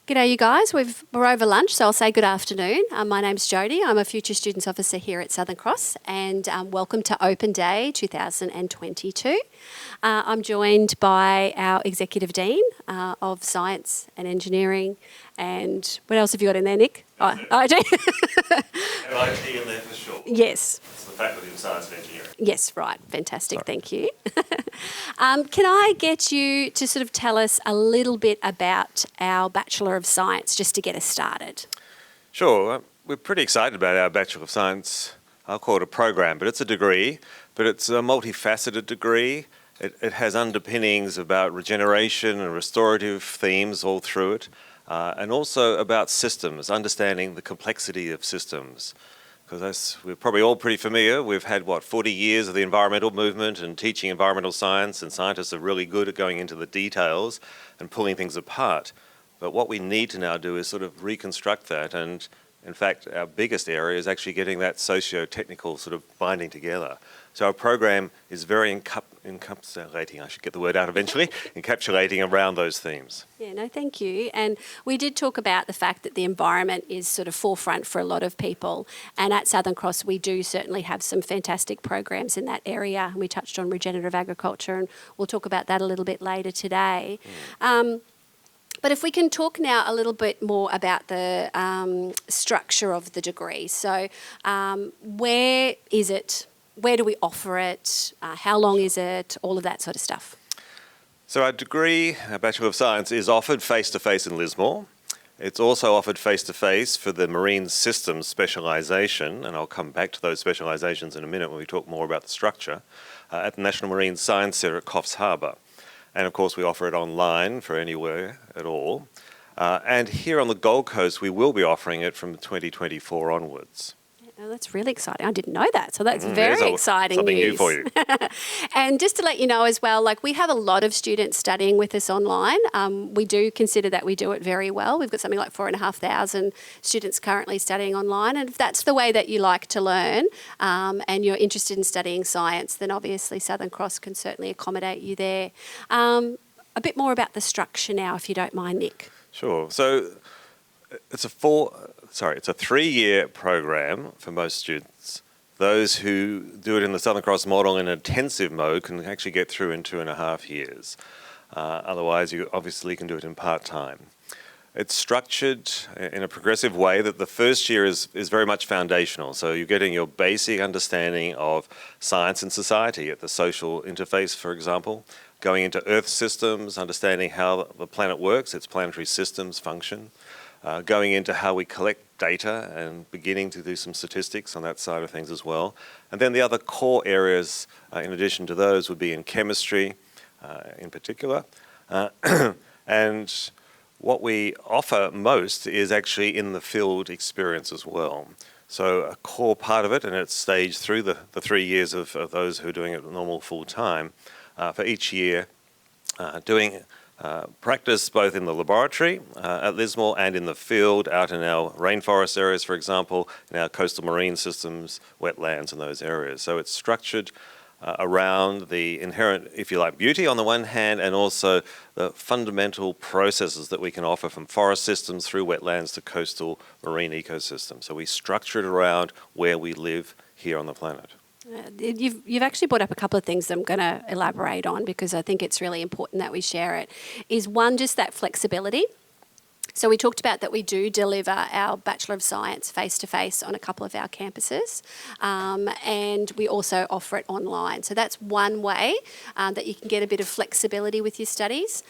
G'day you guys, we're over lunch, so I'll say good afternoon. My name's Jodie, I'm a Future Students Officer here at Southern Cross, and welcome to Open Day 2022. I'm joined by our Executive Dean of Science and Engineering, and what else have you got in there, Nick? I do. IT in there for sure. Yes. It's the Faculty of Science and Engineering. Yes, right. Fantastic. Thank you. Can I get you to sort of tell us a little bit about our Bachelor of Science, just to get us started? Sure. We're pretty excited about our Bachelor of Science. I'll call it a program, but it's a degree, but it's a multifaceted degree. It has underpinnings about regeneration and restorative themes all through it, and also about systems, understanding the complexity of systems. Because as we're probably all pretty familiar, we've had, 40 years of the environmental movement and teaching environmental science, and scientists are really good at going into the details and pulling things apart. But what we need to now do is sort of reconstruct that, and in fact, our biggest area is actually getting that socio-technical sort of binding together. So our program is very encapsulating, I should get the word out eventually, encapsulating around those themes. Yeah, no, thank you. And we did talk about the fact that the environment is sort of forefront for a lot of people. And at Southern Cross, we do certainly have some fantastic programs in that area. We touched on regenerative agriculture, and we'll talk about that a little bit later today. But if we can talk now a little bit more about the structure of the degree. So where is it? Where do we offer it? How long is it? All of that sort of stuff. So our degree, our Bachelor of Science, is offered face-to-face in Lismore. It's also offered face-to-face for the Marine Systems specialisation, and I'll come back to those specialisations in a minute when we talk more about the structure, at the National Marine Science Centre at Coffs Harbour. And of course we offer it online for anywhere at all. And here on the Gold Coast we will be offering it from 2024 onwards. Oh, that's really exciting. I didn't know that. So that's very exciting something news. New for you. And just to let you know as well, like we have a lot of students studying with us online. We do consider that we do it very well. We've got something like 4,500 students currently studying online. And if that's the way that you like to learn and you're interested in studying science, then obviously Southern Cross can certainly accommodate you there. A bit more about the structure now, if you don't mind, Nick. Sure. So it's a 3-year program for most students. Those who do it in the Southern Cross model in intensive mode can actually get through in 2.5 years. Otherwise, you obviously can do it in part-time. It's structured in a progressive way that the first year is very much foundational. So you're getting your basic understanding of science and society at the social interface, for example, going into Earth systems, understanding how the planet works, its planetary systems function, going into how we collect data and beginning to do some statistics on that side of things as well. And then the other core areas, in addition to those, would be in chemistry in particular. And what we offer most is actually in the field experience as well. So a core part of it, and it's staged through the 3 years of those who are doing it normal full time, for each year, doing practice both in the laboratory at Lismore and in the field out in our rainforest areas, for example, in our coastal marine systems, wetlands and those areas. So it's structured around the inherent, if you like, beauty on the one hand, and also the fundamental processes that we can offer from forest systems through wetlands to coastal marine ecosystems. So we structure it around where we live here on the planet. You've actually brought up a couple of things that I'm going to elaborate on because I think it's really important that we share it. Is one, just that flexibility. So we talked about that we do deliver our Bachelor of Science face-to-face on a couple of our campuses, and we also offer it online. So that's one way that you can get a bit of flexibility with your studies.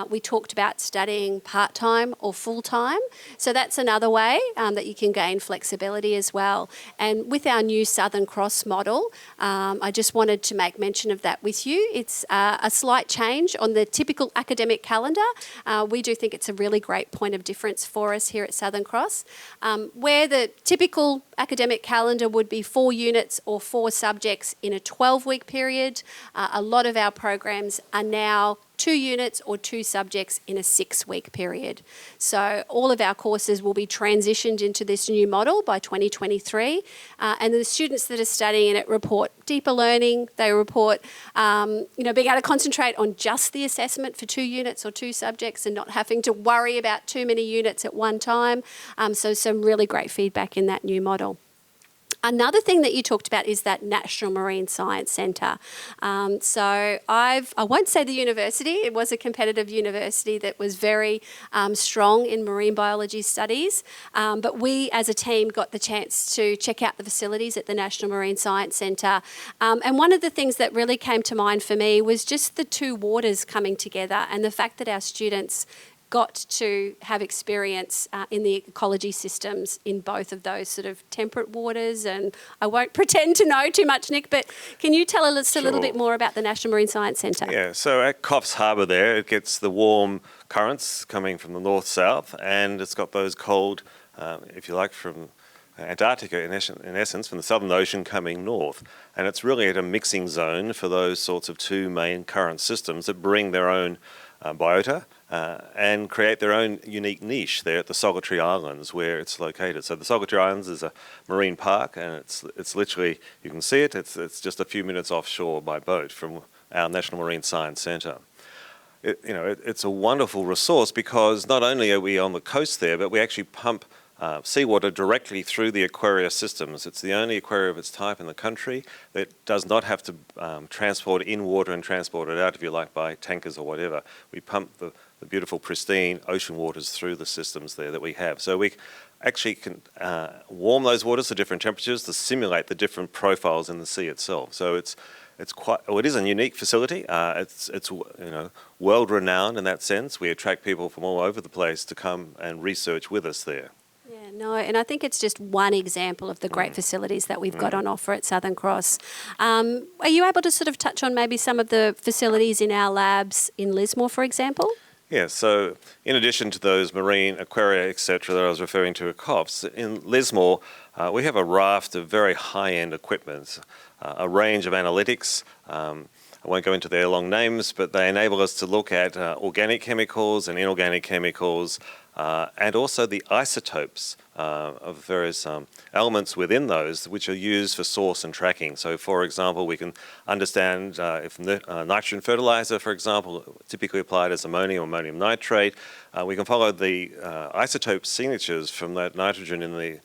We talked about studying part-time or full-time. So that's another way that you can gain flexibility as well. And with our new Southern Cross model, I just wanted to make mention of that with you. It's a slight change on the typical academic calendar. We do think it's a really great point of difference for us here at Southern Cross. Where the typical academic calendar would be 4 units or 4 subjects in a 12-week period, a lot of our programs are now 2 units or 2 subjects in a 6-week period. So all of our courses will be transitioned into this new model by 2023, and the students that are studying in it report deeper learning. They report, being able to concentrate on just the assessment for 2 units or 2 subjects and not having to worry about too many units at one time. So some really great feedback in that new model. Another thing that you talked about is that National Marine Science Centre. So I won't say the university, it was a competitive university that was very strong in marine biology studies, but we as a team got the chance to check out the facilities at the National Marine Science Centre. And one of the things that really came to mind for me was just the 2 waters coming together and the fact that our students got to have experience in the ecology systems in both of those sort of temperate waters. And I won't pretend to know too much, Nick, but can you tell us a little bit more about the National Marine Science Centre? Yeah, so at Coffs Harbour there, it gets the warm currents coming from the north-south, and it's got those cold, if you like, from Antarctica, in essence, from the Southern Ocean coming north. And it's really at a mixing zone for those sorts of 2 main current systems that bring their own biota and create their own unique niche there at the Solitary Islands where it's located. So the Solitary Islands is a marine park, and it's literally, you can see it, it's just a few minutes offshore by boat from our National Marine Science Centre. It's a wonderful resource because not only are we on the coast there, but we actually pump seawater directly through the aquaria systems. It's the only aquaria of its type in the country that does not have to transport in water and transport it out, if you like, by tankers or whatever. We pump the beautiful, pristine ocean waters through the systems there that we have. So we actually can warm those waters to different temperatures to simulate the different profiles in the sea itself. So it is a unique facility. It's world renowned in that sense. We attract people from all over the place to come and research with us there. No, and I think it's just one example of the great facilities that we've got on offer at Southern Cross. Are you able to sort of touch on maybe some of the facilities in our labs in Lismore, for example? Yeah, so in addition to those marine aquaria, etc., that I was referring to at Coffs, in Lismore we have a raft of very high-end equipment, a range of analytics. I won't go into their long names, but they enable us to look at organic chemicals and inorganic chemicals, and also the isotopes of various elements within those which are used for source and tracking. So, for example, we can understand if nitrogen fertilizer, for example, typically applied as ammonium or ammonium nitrate, we can follow the isotope signatures from that nitrogen in the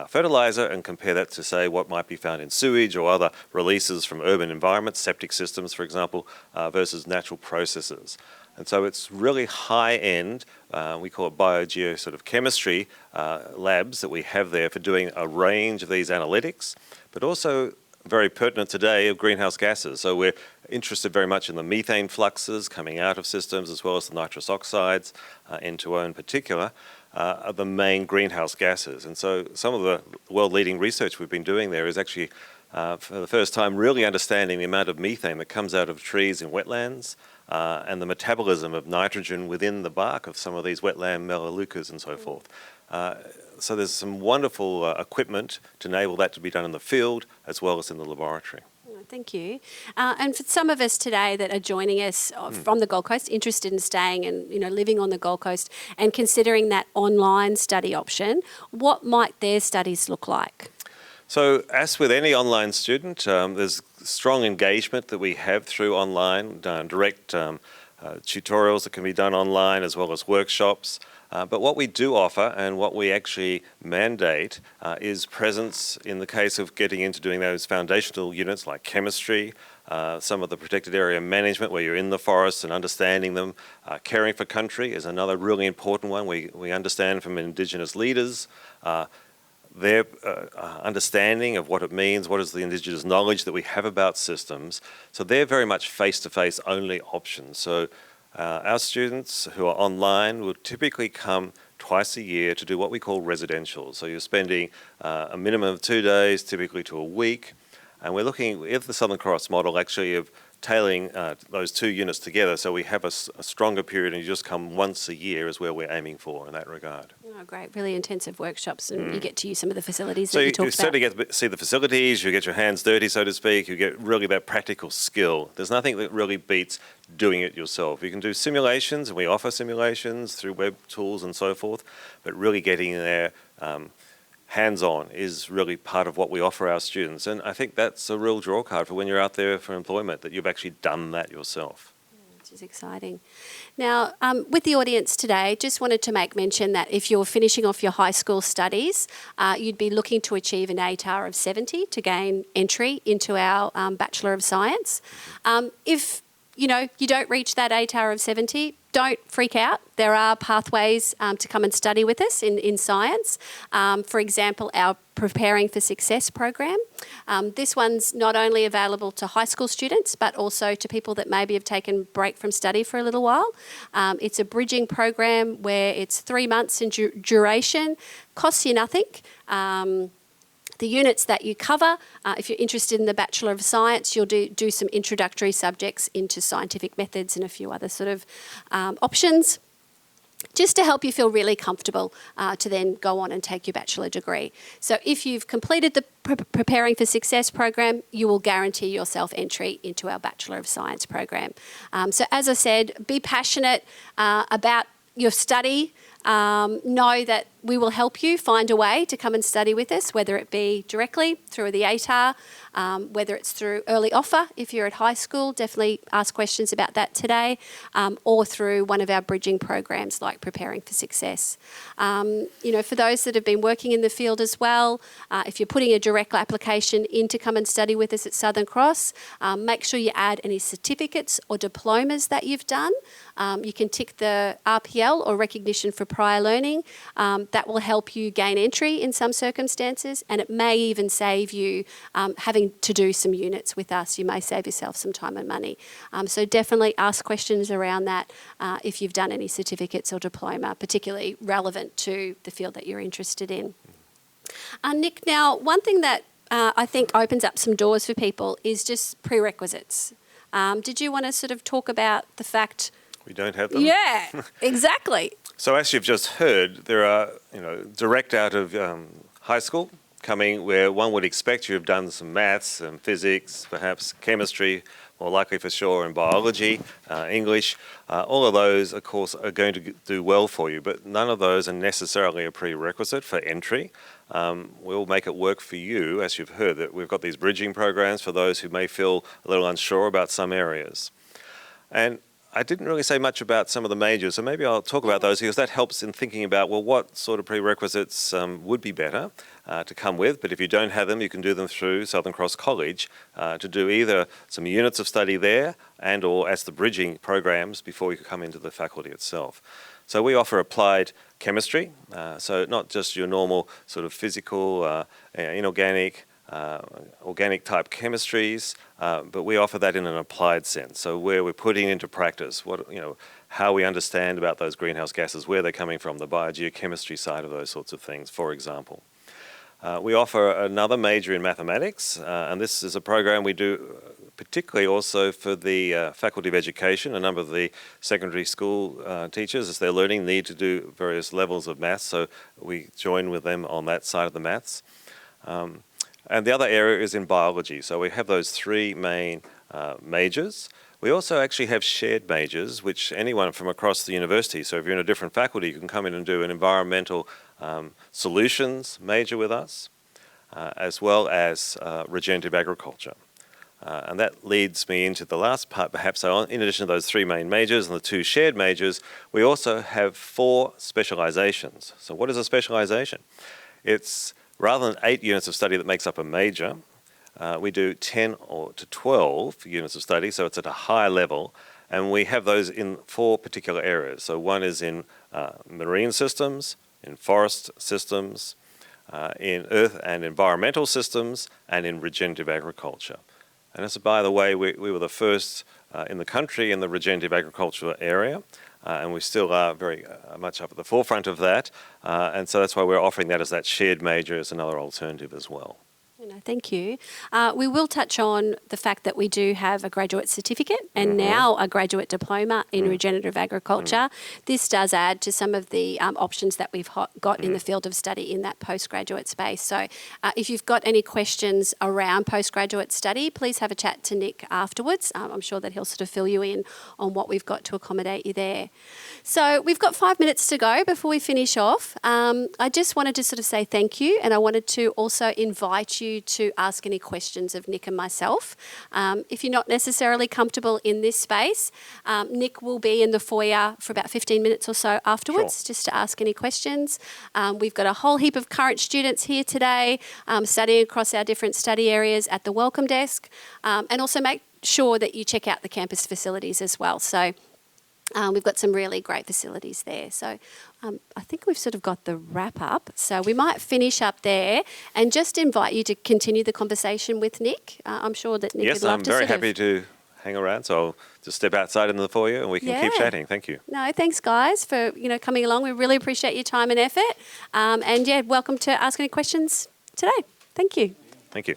fertilizer and compare that to, say, what might be found in sewage or other releases from urban environments, septic systems, for example, versus natural processes. And so it's really high-end, we call it biogeo sort of chemistry labs that we have there for doing a range of these analytics, but also very pertinent today of greenhouse gases. So we're interested very much in the methane fluxes coming out of systems, as well as the nitrous oxides, N2O in particular, are the main greenhouse gases. And so some of the world-leading research we've been doing there is actually, for the first time, really understanding the amount of methane that comes out of trees in wetlands, and the metabolism of nitrogen within the bark of some of these wetland melaleucas and so forth. So there's some wonderful equipment to enable that to be done in the field as well as in the laboratory. Thank you. And for some of us today that are joining us from the Gold Coast, interested in staying and living on the Gold Coast and considering that online study option, what might their studies look like? So as with any online student, there's strong engagement that we have through online, direct tutorials that can be done online as well as workshops. But what we do offer and what we actually mandate is presence in the case of getting into doing those foundational units like chemistry, some of the protected area management where you're in the forests and understanding them. Caring for country is another really important one. We understand from Indigenous leaders their understanding of what it means, what is the Indigenous knowledge that we have about systems. So they're very much face-to-face only options. So our students who are online will typically come twice a year to do what we call residential. So you're spending a minimum of 2 days, typically to a week. And we're looking at the Southern Cross model actually of tailing those 2 units together so we have a stronger period and you just come once a year is where we're aiming for in that regard. Oh, great. Really intensive workshops, and you get to use some of the facilities So that you you talked about. certainly get to see the facilities, you get your hands dirty, so to speak, you get really that practical skill. There's nothing that really beats doing it yourself. You can do simulations, and we offer simulations through web tools and so forth, but really getting there hands-on is really part of what we offer our students. And I think that's a real draw card for when you're out there for employment, that you've actually done that yourself. Which is exciting. Now, with the audience today, just wanted to make mention that if you're finishing off your high school studies, you'd be looking to achieve an ATAR of 70 to gain entry into our Bachelor of Science. If you don't reach that ATAR of 70, don't freak out. There are pathways to come and study with us in science. For example, our Preparing for Success program. This one's not only available to high school students, but also to people that maybe have taken a break from study for a little while. It's a bridging program where it's 3 months in duration, costs you nothing. The units that you cover, if you're interested in the Bachelor of Science, you'll do some introductory subjects into scientific methods and a few other sort of options, just to help you feel really comfortable to then go on and take your bachelor degree. So if you've completed the Preparing for Success program, you will guarantee yourself entry into our Bachelor of Science program. So as I said, be passionate about your study. Know that we will help you find a way to come and study with us, whether it be directly through the ATAR, whether it's through early offer if you're at high school, definitely ask questions about that today, or through one of our bridging programs like Preparing for Success. For those that have been working in the field as well, if you're putting a direct application in to come and study with us at Southern Cross, make sure you add any certificates or diplomas that you've done. You can tick the RPL or recognition for prior learning. That will help you gain entry in some circumstances, and it may even save you having to do some units with us. You may save yourself some time and money. So definitely ask questions around that if you've done any certificates or diploma, particularly relevant to the field that you're interested in. Nick, now one thing that I think opens up some doors for people is just prerequisites. Did you want to sort of talk about the fact... We don't have them? Yeah, exactly. So as you've just heard, there are, direct out of high school coming where one would expect you have done some maths and physics, perhaps chemistry, more likely for sure, and biology, English. All of those, of course, are going to do well for you, but none of those are necessarily a prerequisite for entry. We'll make it work for you, as you've heard, that we've got these bridging programs for those who may feel a little unsure about some areas. And I didn't really say much about some of the majors, so maybe I'll talk about those because that helps in thinking about, well, what sort of prerequisites would be better to come with. But if you don't have them, you can do them through Southern Cross College to do either some units of study there and or as the bridging programs before you come into the faculty itself. So we offer applied chemistry, so not just your normal sort of physical, inorganic, organic type chemistries, but we offer that in an applied sense. So where we're putting into practice how we understand about those greenhouse gases, where they're coming from, the biogeochemistry side of those sorts of things, for example. We offer another major in mathematics, and this is a program we do particularly also for the Faculty of Education. A number of the secondary school teachers, as they're learning, need to do various levels of maths, so we join with them on that side of the maths. And the other area is in biology. So we have those three main majors. We also actually have shared majors, which anyone from across the university, so if you're in a different faculty, you can come in and do an environmental solutions major with us, as well as regenerative agriculture. And that leads me into the last part, perhaps. So in addition to those three main majors and the two shared majors, we also have 4 specializations. So what is a specialization? It's rather than 8 units of study that makes up a major, we do 10 or to 12 units of study, so it's at a high level, and we have those in 4 particular areas. So one is in marine systems, in forest systems, in earth and environmental systems, and in regenerative agriculture. And as by the way, we were the first in the country in the regenerative agriculture area, and we still are very much up at the forefront of that. And so that's why we're offering that as that shared major as another alternative as well. Thank you. We will touch on the fact that we do have a graduate certificate and now a graduate diploma in regenerative agriculture. This does add to some of the options that we've got in the field of study in that postgraduate space. So if you've got any questions around postgraduate study, please have a chat to Nick afterwards. I'm sure that he'll sort of fill you in on what we've got to accommodate you there. So we've got 5 minutes to go before we finish off. I just wanted to sort of say thank you, and I wanted to also invite you to ask any questions of Nick and myself. If you're not necessarily comfortable in this space, Nick will be in the foyer for about 15 minutes or so afterwards, just to ask any questions. We've got a whole heap of current students here today studying across our different study areas at the welcome desk, and also make sure that you check out the campus facilities as well. So we've got some really great facilities there. So I think we've sort of got the wrap up. So we might finish up there and just invite you to continue the conversation with Nick. I'm sure that Nick would love to. Yes, I'm very happy to hang around. So I'll just step outside into the foyer and we can keep chatting. Thank you. No, thanks guys for coming along. We really appreciate your time and effort. And welcome to ask any questions today. Thank you. Thank you.